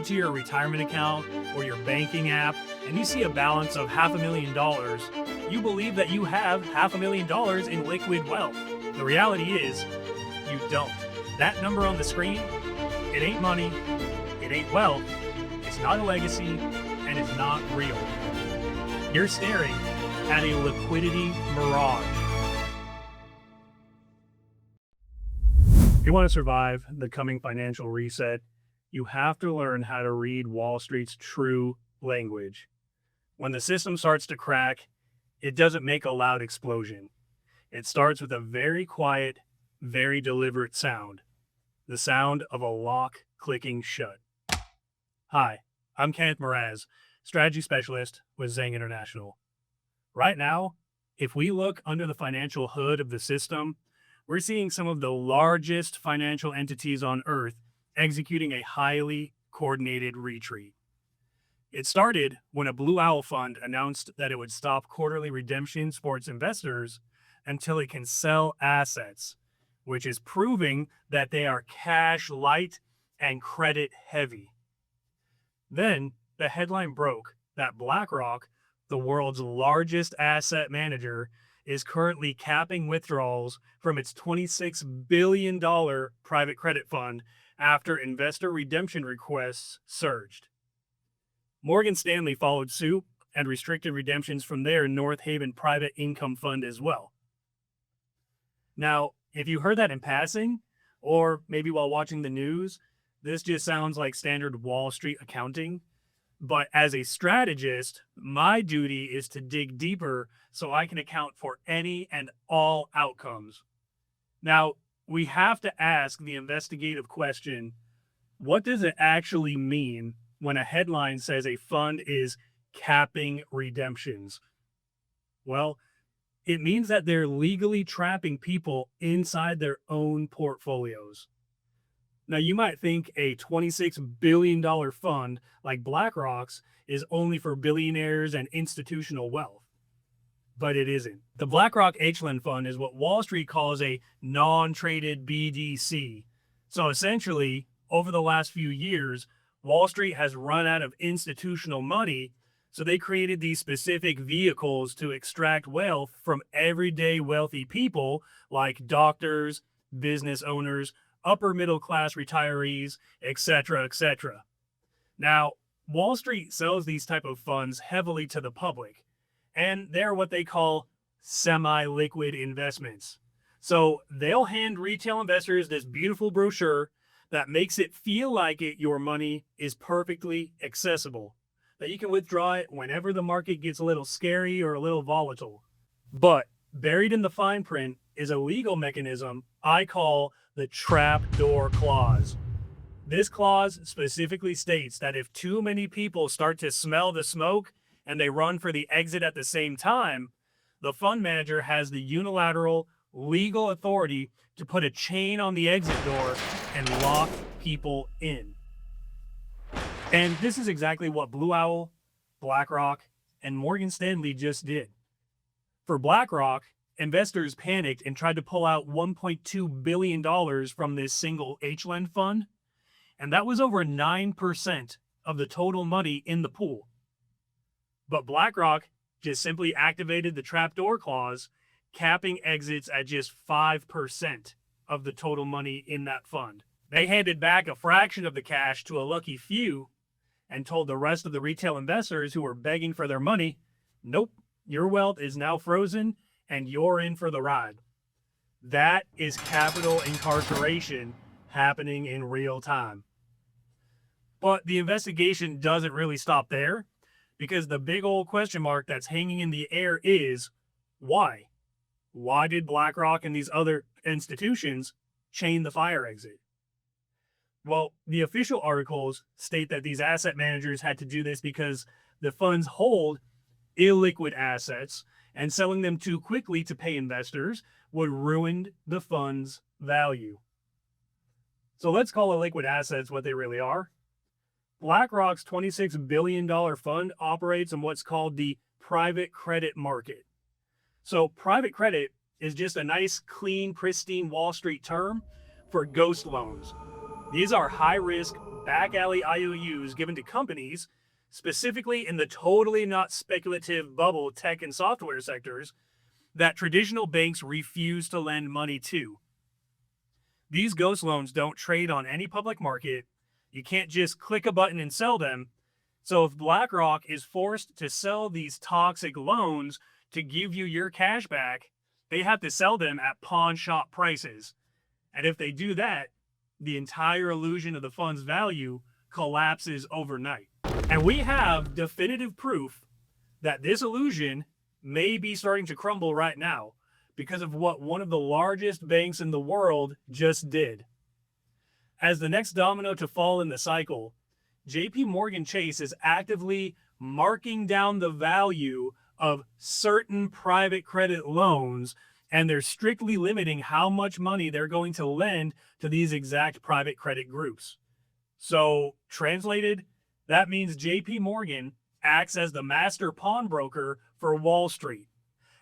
to your retirement account or your banking app and you see a balance of $500,000, you believe that you have $500,000 in liquid wealth. The reality is, you don't. That number on the screen, it ain't money, it ain't wealth, it's not a legacy, and it's not real. You're staring at a liquidity mirage. If you want to survive the coming financial reset, you have to learn how to read Wall Street's true language. When the system starts to crack, it doesn't make a loud explosion. It starts with a very quiet, very deliberate sound. The sound of a lock clicking shut. Hi, I'm Kenneth Mraz, strategy specialist with Zang International. Right now, if we look under the financial hood of the system, we're seeing some of the largest financial entities on Earth executing a highly coordinated retreat. It started when a Blue Owl fund announced that it would stop quarterly redemptions for its investors until it can sell assets, which is proving that they are cash light and credit heavy. Then the headline broke that BlackRock, the world's largest asset manager, is currently capping withdrawals from its $26 billion private credit fund after investor redemption requests surged. Morgan Stanley followed suit and restricted redemptions from their North Haven private income fund as well. Now, if you heard that in passing, or maybe while watching the news, this just sounds like standard Wall Street accounting. But as a strategist, my duty is to dig deeper so I can account for any and all outcomes. Now, we have to ask the investigative question, what does it actually mean when a headline says a fund is capping redemptions? Well, it means that they're legally trapping people inside their own portfolios. Now, you might think a $26 billion fund like BlackRock's is only for billionaires and institutional wealth, but it isn't. The BlackRock HLEND fund is what Wall Street calls a non-traded BDC. So essentially, over the last few years, Wall Street has run out of institutional money, so they created these specific vehicles to extract wealth from everyday wealthy people like doctors, business owners, upper middle class retirees, etc., etc. Now, Wall Street sells these type of funds heavily to the public, and they're what they call semi-liquid investments. So they'll hand retail investors this beautiful brochure that makes it feel like your money is perfectly accessible, that you can withdraw it whenever the market gets a little scary or a little volatile. But buried in the fine print is a legal mechanism I call the trapdoor clause. This clause specifically states that if too many people start to smell the smoke and they run for the exit at the same time, the fund manager has the unilateral legal authority to put a chain on the exit door and lock people in. And this is exactly what Blue Owl, BlackRock, and Morgan Stanley just did. For BlackRock, investors panicked and tried to pull out $1.2 billion from this single HLEND fund, and that was over 9% of the total money in the pool. But BlackRock just simply activated the trapdoor clause, capping exits at just 5% of the total money in that fund. They handed back a fraction of the cash to a lucky few and told the rest of the retail investors who were begging for their money, nope, your wealth is now frozen and you're in for the ride. That is capital incarceration happening in real time. But the investigation doesn't really stop there, because the big old question mark that's hanging in the air is, why? Why did BlackRock and these other institutions chain the fire exit? Well, the official articles state that these asset managers had to do this because the funds hold illiquid assets, and selling them too quickly to pay investors would ruin the fund's value. So let's call illiquid assets what they really are. BlackRock's $26 billion fund operates in what's called the private credit market. So private credit is just a nice, clean, pristine Wall Street term for ghost loans. These are high-risk, back alley IOUs given to companies, specifically in the totally not speculative bubble tech and software sectors, that traditional banks refuse to lend money to. These ghost loans don't trade on any public market. You can't just click a button and sell them. So if BlackRock is forced to sell these toxic loans to give you your cash back, they have to sell them at pawn shop prices. And if they do that, the entire illusion of the fund's value collapses overnight. And we have definitive proof that this illusion may be starting to crumble right now because of what one of the largest banks in the world just did. As the next domino to fall in the cycle, JPMorgan Chase is actively marking down the value of certain private credit loans, and they're strictly limiting how much money they're going to lend to these exact private credit groups. So, translated, that means JPMorgan acts as the master pawnbroker for Wall Street.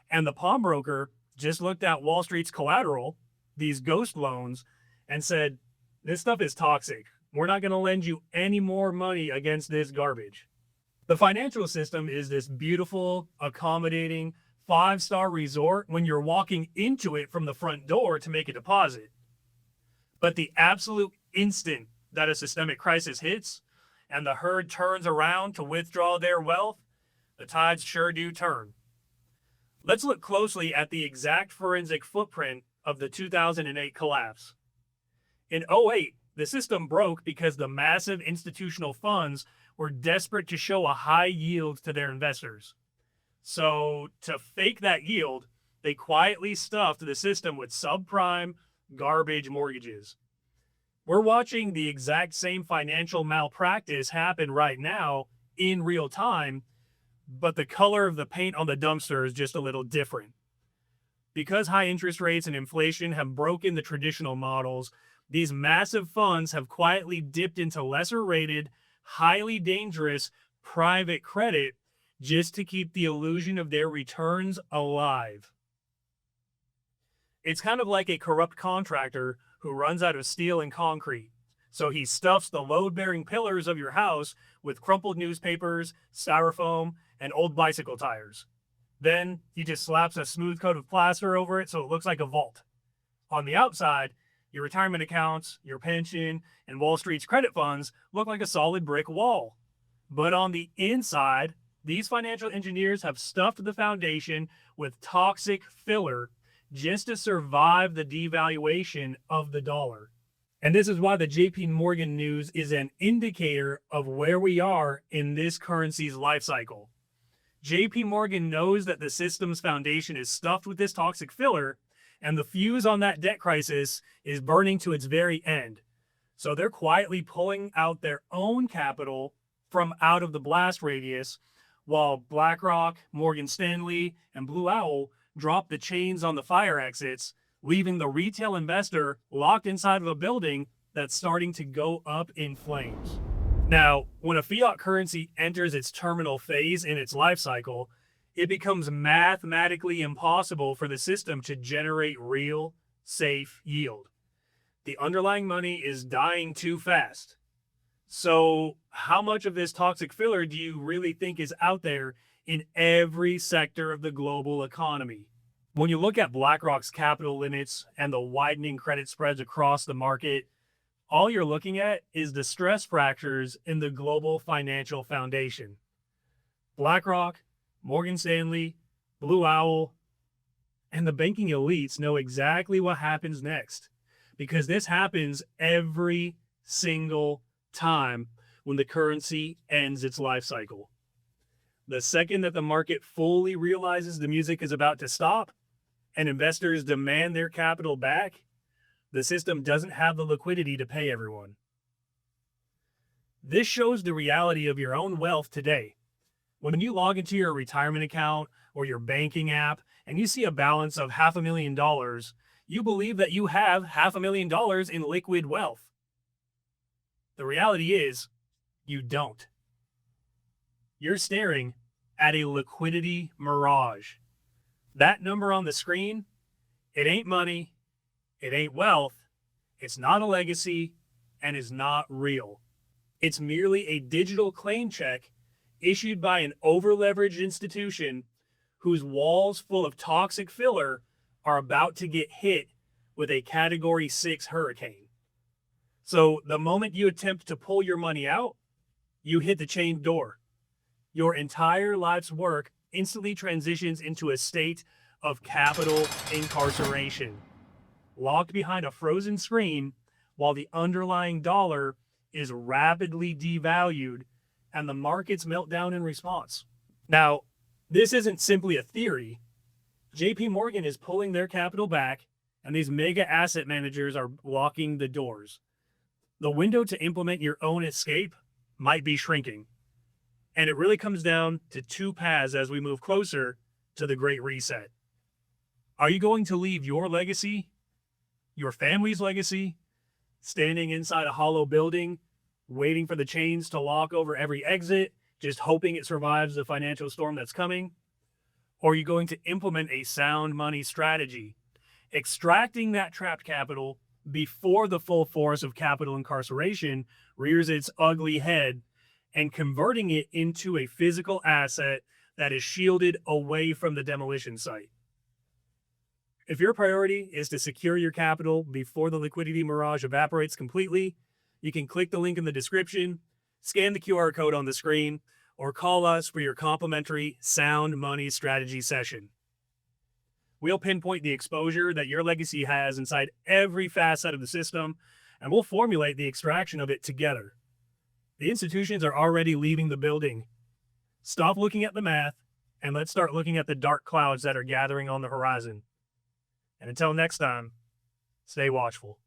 And the pawnbroker just looked at Wall Street's collateral, these ghost loans, and said, this stuff is toxic. We're not going to lend you any more money against this garbage. The financial system is this beautiful, accommodating, 5-star resort when you're walking into it from the front door to make a deposit. But the absolute instant that a systemic crisis hits and the herd turns around to withdraw their wealth, the tides sure do turn. Let's look closely at the exact forensic footprint of the 2008 collapse. In 2008, the system broke because the massive institutional funds were desperate to show a high yield to their investors. So, to fake that yield, they quietly stuffed the system with subprime, garbage mortgages. We're watching the exact same financial malpractice happen right now in real time, but the color of the paint on the dumpster is just a little different. Because high interest rates and inflation have broken the traditional models, these massive funds have quietly dipped into lesser rated, highly dangerous private credit just to keep the illusion of their returns alive. It's kind of like a corrupt contractor who runs out of steel and concrete. So he stuffs the load-bearing pillars of your house with crumpled newspapers, styrofoam, and old bicycle tires. Then he just slaps a smooth coat of plaster over it so it looks like a vault. On the outside, your retirement accounts, your pension, and Wall Street's credit funds look like a solid brick wall. But on the inside, these financial engineers have stuffed the foundation with toxic filler just to survive the devaluation of the dollar. And this is why the JPMorgan news is an indicator of where we are in this currency's life cycle. JPMorgan knows that the system's foundation is stuffed with this toxic filler, and the fuse on that debt crisis is burning to its very end. So they're quietly pulling out their own capital from out of the blast radius, while BlackRock, Morgan Stanley, and Blue Owl drop the chains on the fire exits, leaving the retail investor locked inside of a building that's starting to go up in flames. Now, when a fiat currency enters its terminal phase in its life cycle, it becomes mathematically impossible for the system to generate real, safe yield. The underlying money is dying too fast. So, how much of this toxic filler do you really think is out there in every sector of the global economy? When you look at BlackRock's capital limits and the widening credit spreads across the market, all you're looking at is the stress fractures in the global financial foundation. BlackRock, Morgan Stanley, Blue Owl, and the banking elites know exactly what happens next, because this happens every single time when the currency ends its life cycle. The second that the market fully realizes the music is about to stop and investors demand their capital back, the system doesn't have the liquidity to pay everyone. This shows the reality of your own wealth today. When you log into your retirement account or your banking app and you see a balance of $500,000, you believe that you have $500,000 in liquid wealth. The reality is, you don't. You're staring at a liquidity mirage. That number on the screen, it ain't money, it ain't wealth, it's not a legacy, and is not real. It's merely a digital claim check issued by an over-leveraged institution whose walls full of toxic filler are about to get hit with a Category 6 hurricane. So the moment you attempt to pull your money out, you hit the chained door. Your entire life's work instantly transitions into a state of capital incarceration, locked behind a frozen screen while the underlying dollar is rapidly devalued and the markets melt down in response. Now, this isn't simply a theory. JPMorgan is pulling their capital back, and these mega asset managers are locking the doors. The window to implement your own escape might be shrinking. And it really comes down to two paths as we move closer to the Great Reset. Are you going to leave your legacy, your family's legacy, standing inside a hollow building, waiting for the chains to lock over every exit, just hoping it survives the financial storm that's coming? Or are you going to implement a sound money strategy, extracting that trapped capital before the full force of capital incarceration rears its ugly head, and converting it into a physical asset that is shielded away from the demolition site? If your priority is to secure your capital before the liquidity mirage evaporates completely, you can click the link in the description, scan the QR code on the screen, or call us for your complimentary sound money strategy session. We'll pinpoint the exposure that your legacy has inside every facet of the system, and we'll formulate the extraction of it together. The institutions are already leaving the building. Stop looking at the math, and let's start looking at the dark clouds that are gathering on the horizon. And until next time, stay watchful.